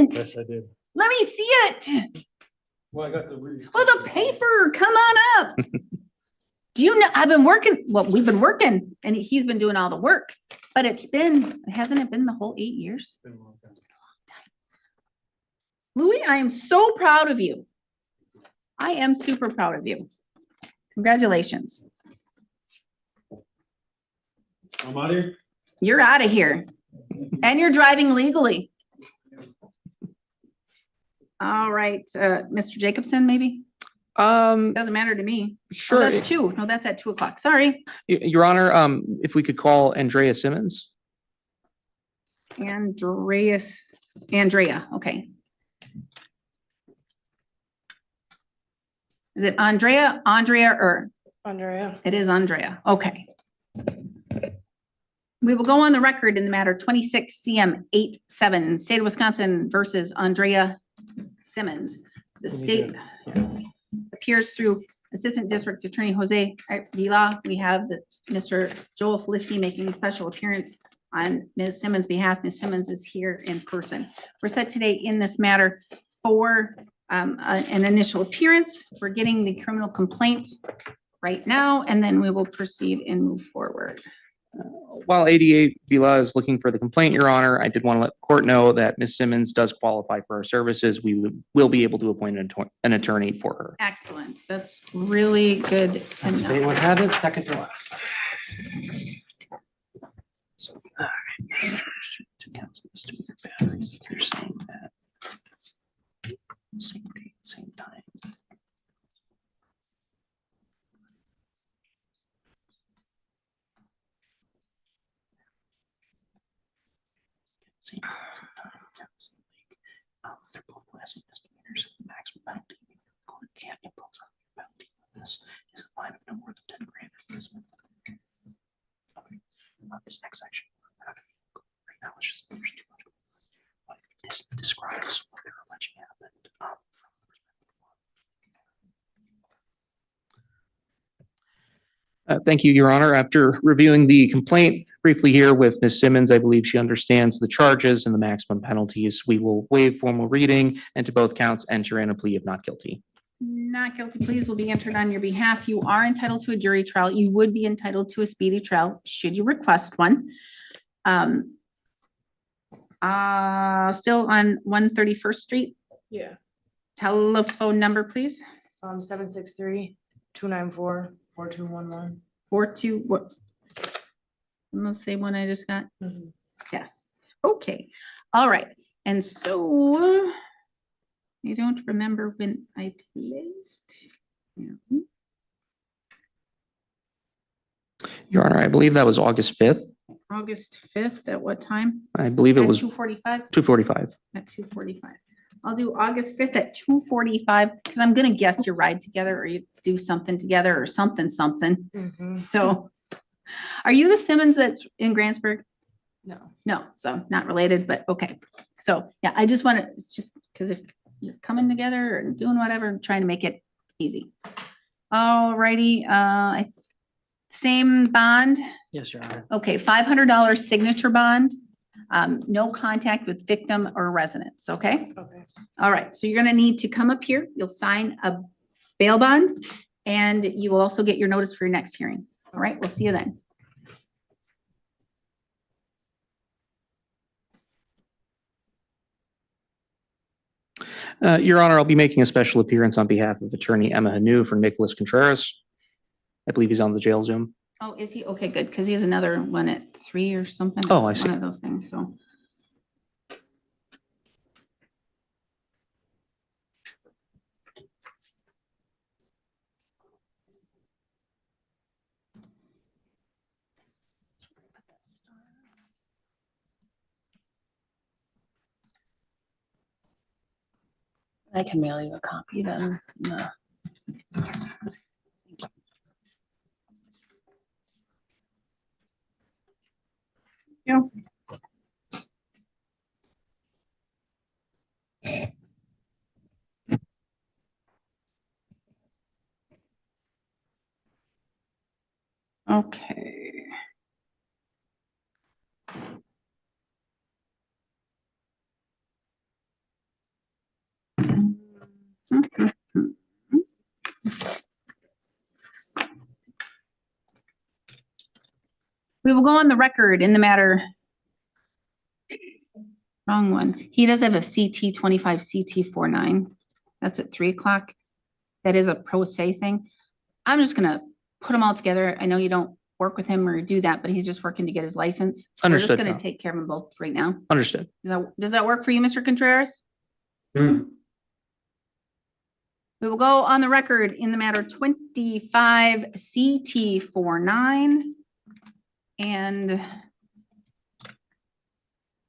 license. I did. Let me see it. Well, I got the. Oh, the paper, come on up. Do you know, I've been working, well, we've been working and he's been doing all the work, but hasn't it been the whole 8 years? Louis, I am so proud of you. I am super proud of you. Congratulations. I'm out here. You're out of here. And you're driving legally. All right, Mr. Jacobson, maybe? Doesn't matter to me. Oh, Sure. that's 2. No, that's at 2:00. Sorry. Your Honor, if we could call Andrea Simmons. Andrea, okay. Is it Andrea, or? Andrea. It is Andrea, okay. We will go on the record in the matter 26 CM 87, State of Wisconsin versus Andrea Simmons. The state appears through Assistant District Attorney Jose Vila. We have Mr. Joel Felisky making a special appearance on Ms. Simmons' behalf. Ms. Simmons is here in person. We're set today in this matter for an initial appearance. We're getting the criminal complaint right now, and then we will proceed and move forward. While 88 Vila is looking for the complaint, Your Honor, I did want to let the court know that Ms. Simmons does qualify for our services. We will be able to appoint an attorney for her. Excellent. That's really good to As fate know. would have it, second to last. So, all right. To counsel misdemeanor battery, you're saying that same date, same time. Same date, same time, Council League. They're both classing misdemeanors. The maximum penalty the court can't impose on the penalty for this is a fine of no more than 10 grand imprisonment. Okay. This next section. Right now, it's just there's too much. But this describes what they're alleging happened. Thank you, Your Honor. After reviewing the complaint briefly here with Ms. Simmons, I believe she understands the charges and the maximum penalties. We will waive formal reading and to both counts enter in a plea of not guilty. Not guilty pleas will be entered on your behalf. You are entitled to a jury trial. You would be entitled to a speedy trial should you request one. Still on 131st Street. Yeah. Telephone number, please. 763-294-4211. 42, what? Let's say one I just got. Mhm. Yes. Okay. All right. And so I don't remember when I placed. Yeah. Your Honor, I believe that was August 5th. August 5th at what time? I believe it At was 2:45? 2:45. At 2:45. I'll do August 5th at 2:45 because I'm gonna guess you ride together or you do something together or something. Mhm. So are you the Simmons that's in Grantsburg? No. No, so not related, but okay. So yeah, I just want to, it's just because if you're coming together and doing whatever, trying to make it easy. All righty, same bond. Yes, Your Honor. Okay, $500 signature bond. No contact with victim or residents, okay? Okay. All right, so you're gonna need to come up here. You'll sign a bail bond and you will also get your notice for your next hearing. All right, we'll see you then. Your Honor, I'll be making a special appearance on behalf of Attorney Emma Hanu for Nicholas Contreras. I believe he's on the jail Zoom. Oh, is he? Okay, good, because he has another one at 3 or something. Oh, I see. One of those things, so. I can mail you a copy then. No. Yeah. Okay. We will go on the record in the matter. Wrong one. He does have a CT 25 CT 49. That's at 3 o'clock. That is a pro se thing. I'm just gonna put them all together. I know you don't work with him or do that, but he's just working to get his license. So we're Understood, just gonna ma'am. take care of them both right now. Understood. Does that work for you, Mr. Contreras? We will go on the record in the matter 25 CT 49 and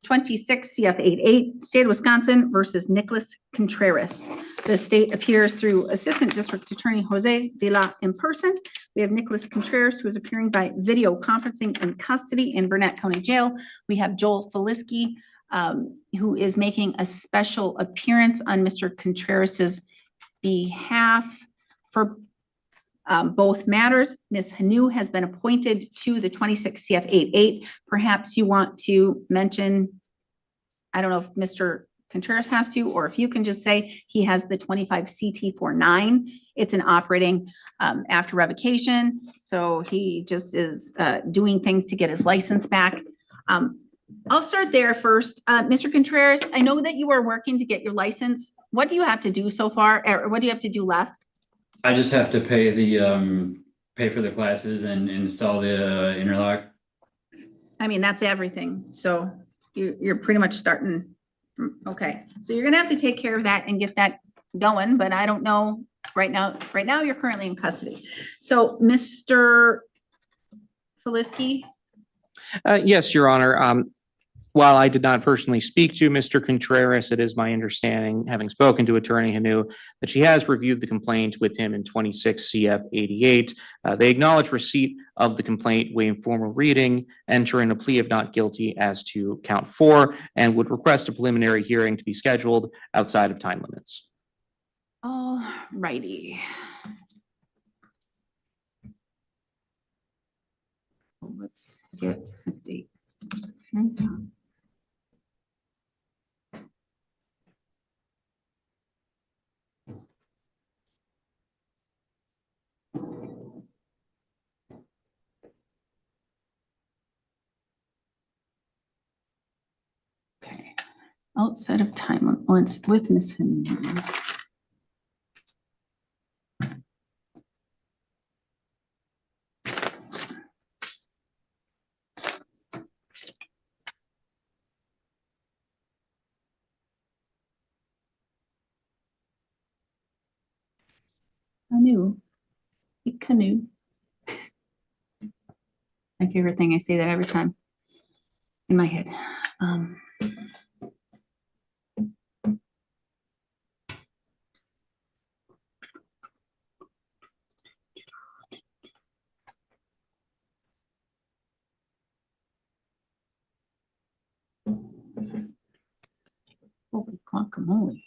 26 CF 88, State of Wisconsin versus Nicholas Contreras. The state appears through Assistant District Attorney Jose Vila in person. We have Nicholas Contreras, who is appearing by video conferencing in custody in Burnett County Jail. We have Joel Feliski, who is making a special appearance on Mr. Contreras's behalf for both matters. Ms. Hanu has been appointed to the 26 CF 88. Perhaps you want to mention, I don't know if Mr. Contreras has to, or if you can just say he has the 25 CT49, it's an operating after revocation. So he just is doing things to get his license back. I'll start there first. Mr. Contreras, I know that you are working to get your license. What do you have to do so far? Or what do you have to do left? I just have to pay pay for the classes and install the interlock. I mean, that's everything. So you're pretty much starting. Okay, so you're gonna have to take care of that and get that going, but I don't know right now. Right now, you're currently in custody. So, Mr. Feliski, Yes, Your Honor. While I did not personally speak to Mr. Contreras, it is my understanding, having spoken to Attorney Hanu, that she has reviewed the complaint with him in 26 CF 88. They acknowledge receipt of the complaint, waive formal reading, enter in a plea of not guilty as to count 4, and would request a preliminary hearing to be scheduled outside of time limits. all righty. Let's get a date. Okay, outside of time limits with Ms. Hanu. Canoe. Canoe. My favorite thing. I say that every time in my head. Holy guacamole.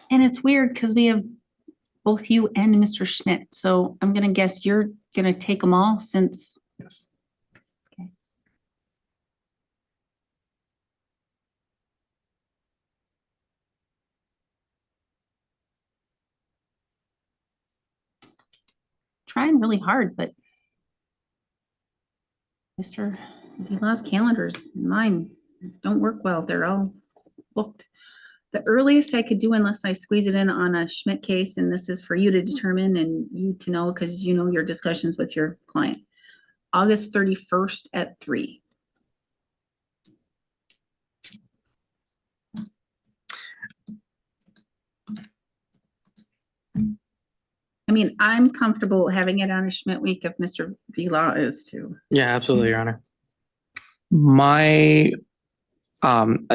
And it's weird because we have both you and Mr. Schmidt. So I'm gonna guess you're gonna take them all since. Yes. Okay. Trying really hard, but Mr. Vila's calendars, mine don't work well. They're all booked. The earliest I could do, unless I squeeze it in on a Schmidt case, and this is for you to determine and you to know, because you know your discussions with your client. August 31st at 3. I mean, I'm comfortable having it on a Schmidt week if Mr. Vila is too. Yeah, absolutely, Your Honor. My,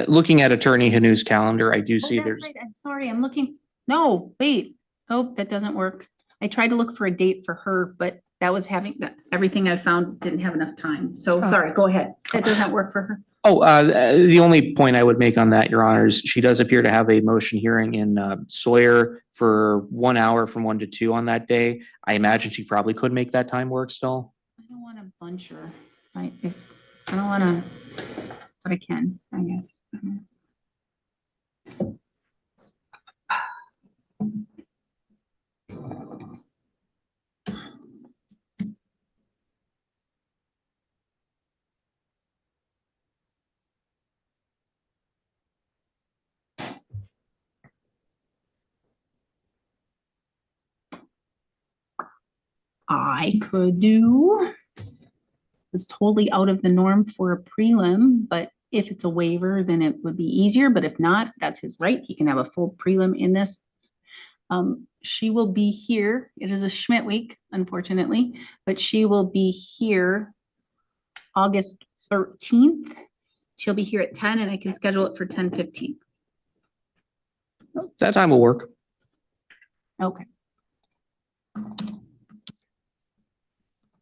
looking at Attorney Hanu's calendar, I do Oh, see that's there's, right. I'm sorry. I'm looking. No, wait. Oh, that doesn't work. I tried to look for a date for her, but that was having that everything I found didn't have enough time. So sorry, go ahead. That doesn't work for her. the only point I would make on that, Your Honors, she does appear to have a motion hearing in Sawyer for 1 hour from 1 to 2 on that day. I imagine she probably could make that time work still. I don't want to bunch her. If I don't want to, but I can, I guess. I could do. It's totally out of the norm for a prelim, but If it's a waiver, then it would be easier, but if not, that's his right. He can have a full prelim in this. She will be here. It is a Schmidt week, unfortunately, but she will be here August 13th. She'll be here at 10 and I can schedule it for 10:15. That time will work. Okay.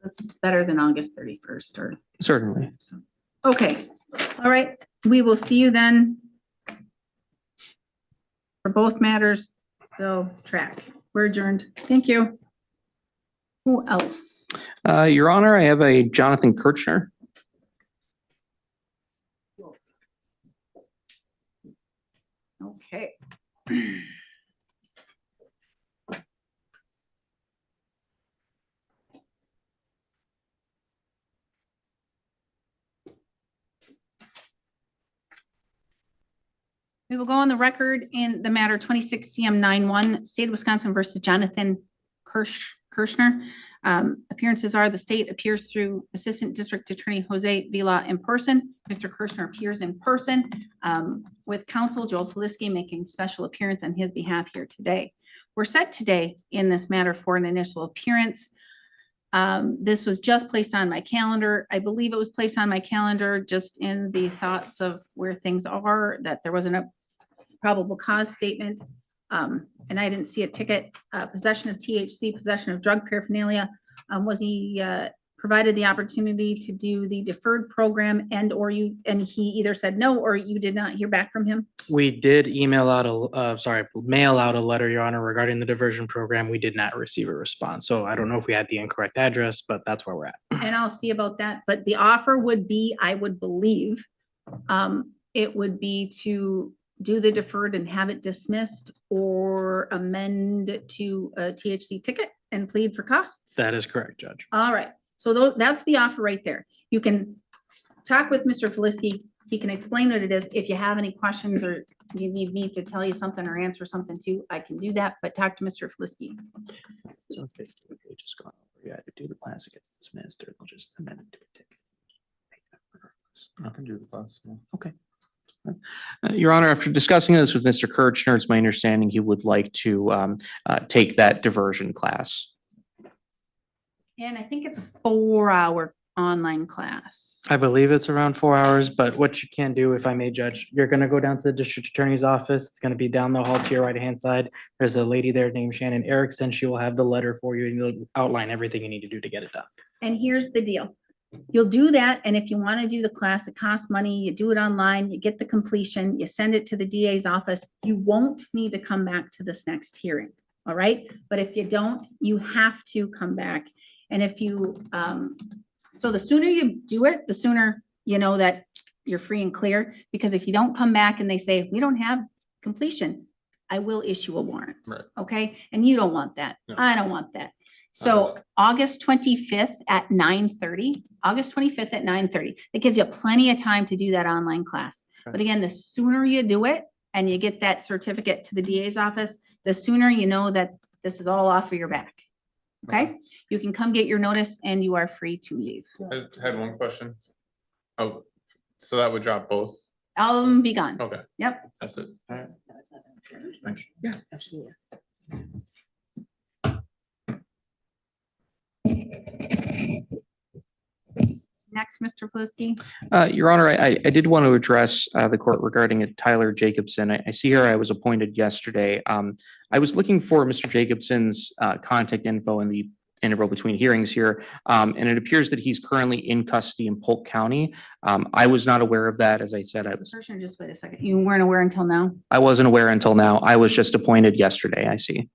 That's better than August 31st or Certainly. so. Okay, all right. We will see you then. For both matters, they'll track. We're adjourned. Thank you. Who else? Your Honor, I have a Jonathan Kirchner. Okay. We will go on the record in the matter 26 CM 91, State of Wisconsin versus Jonathan Kirchner. Appearances are the state appears through Assistant District Attorney Jose Vila in person. Mr. Kirchner appears in person with counsel Joel Feliski making special appearance on his behalf here today. We're set today in this matter for an initial appearance. This was just placed on my calendar. I believe it was placed on my calendar just in the thoughts of where things are, that there wasn't a probable cause statement. And I didn't see a ticket, possession of THC, possession of drug paraphernalia. Was he provided the opportunity to do the deferred program and he either said no, or you did not hear back from him? We did mail out a letter, Your Honor, regarding the diversion program. We did not receive a response. So I don't know if we had the incorrect address, but that's where we're at. And I'll see about that. But the offer would be, I would believe, it would be to do the deferred and have it dismissed or amend to a THC ticket and plead for costs. That is correct, Judge. All right. So that's the offer right there. You can talk with Mr. Feliski. He can explain what it is. If you have any questions or you need me to tell you something or answer something too, I can do that, but talk to Mr. Feliski. So basically, they just go, you either do the class, it gets dismissed, or they'll just amend it to a ticket. I can do the class. Yeah. Okay. Your Honor, after discussing this with Mr. Kirchner, it's my understanding he would like to take that diversion class. And I think it's a 4-hour online class. I believe it's around 4 hours, but what you can do, if I may, Judge, you're going to go down to the district attorney's office. It's going to be down the hall to your right-hand side. There's a lady there named Shannon Erickson. She will have the letter for you and you'll outline everything you need to do to get it done. And here's the deal. You'll do that. And if you want to do the class, it costs money. You do it online, you get the completion, you send it to the DA's office. You won't need to come back to this next hearing. All right. But if you don't, you have to come back. And if you, so the sooner you do it, the sooner you know that you're free and clear. Because if you don't come back and they say, we don't have completion, I will issue a warrant. Right. Okay. And you don't want that. No. I don't want that. So August 25th at 9:30, August 25th at 9:30. It gives you plenty of time to do that online class. Okay. But again, the sooner you do it and you get that certificate to the DA's office, the sooner you know that this is all off of your back. Okay? You can come get your notice and you are free to leave. I had one question. Oh, so that would drop both? All of them be gone. Okay, Yep. that's it. All right. Thanks. Yeah. Absolutely. Next, Mr. Feliski. Your Honor, I did want to address the court regarding Tyler Jacobson. I see here I was appointed yesterday. I was looking for Mr. Jacobson's contact info in the interval between hearings here, and it appears that he's currently in custody in Polk County. I was not aware of that. As I said, Just wait a second. You weren't aware until now? I wasn't aware until now. I was just appointed yesterday, I see.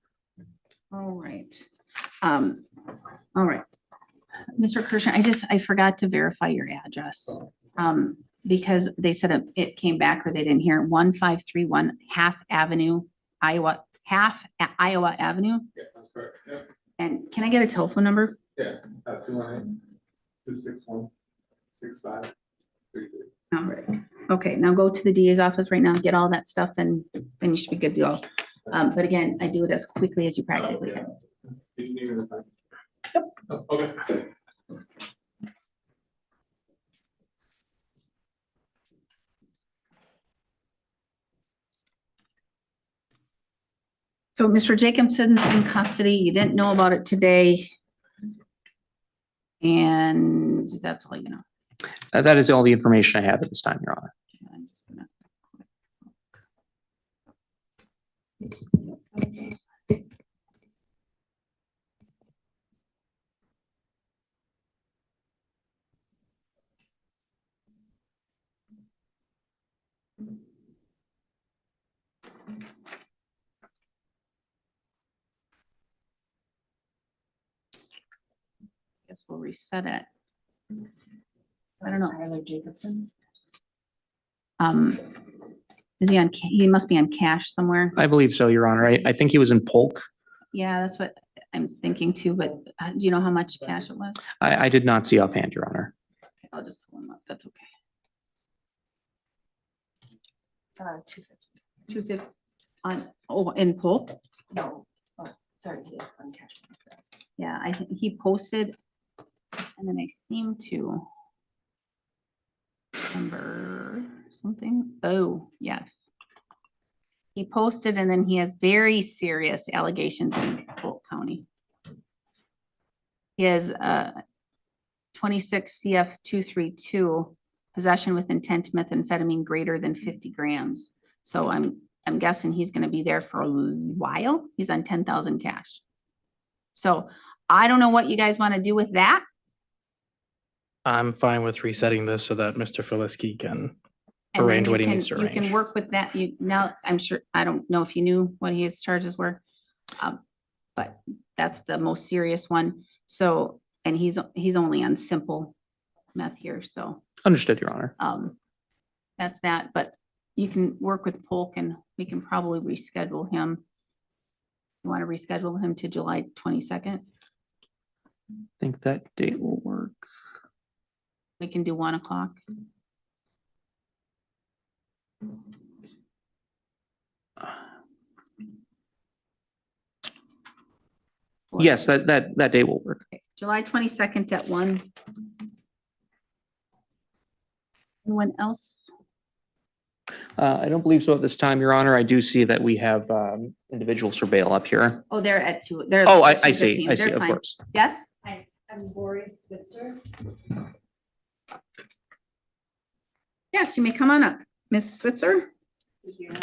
All right. All right. Mr. Kirschner, I forgot to verify your address. Because they said it came back or they didn't hear it. 1531 Half Avenue, Iowa Avenue. Yeah, that's correct. Yeah. And can I get a telephone number? Yeah, 218-261-6533. All right. Okay, now go to the DA's office right now, get all that stuff, and then you should be good to go. But again, I do it as quickly as you practically can. Did you need me to sign? Yep. Oh, okay. So Mr. Jacobson's in custody. You didn't know about it today. And that's all you know. That is all the information I have at this time, Your Honor. I'm just gonna- Guess we'll reset it. I don't know. Tyler Jacobson. Is he on, he must be on cash somewhere. I believe so, Your Honor. I think he was in Polk. Yeah, that's what I'm thinking too, but do you know how much cash it was? I did not see offhand, Your Honor. Okay, I'll just pull him up. That's okay. 250. 250 on, oh, in Polk? No, oh, sorry, he is on cash. Yeah, I think he posted and then I seem to remember something. Oh, yeah. He posted and then he has very serious allegations in Polk County. He has 26 CF 232 possession with intent methamphetamine greater than 50 grams. So I'm guessing he's going to be there for a while. He's on 10,000 cash. So I don't know what you guys want to do with that. I'm fine with resetting this so that Mr. Felisky can And then arrange you what he can, needs to you can arrange. work with that. You now, I'm sure, I don't know if you knew what his charges were. But that's the most serious one. So, and he's only on simple meth here. So, Understood, Your Honor. that's that, but you can work with Polk and we can probably reschedule him. You want to reschedule him to July 22nd? I think that date will work. We can do 1 o'clock. Yes, that day will work. Okay, July 22nd at 1. Anyone else? I don't believe so at this time, Your Honor. I do see that we have individuals for bail up here. Oh, they're at 2. They're Oh, at I see, 2:15. I see, They're of fine. course. Yes? Hi, I'm Lori Switzer. Yes, you may come on up. Ms. Switzer? Here.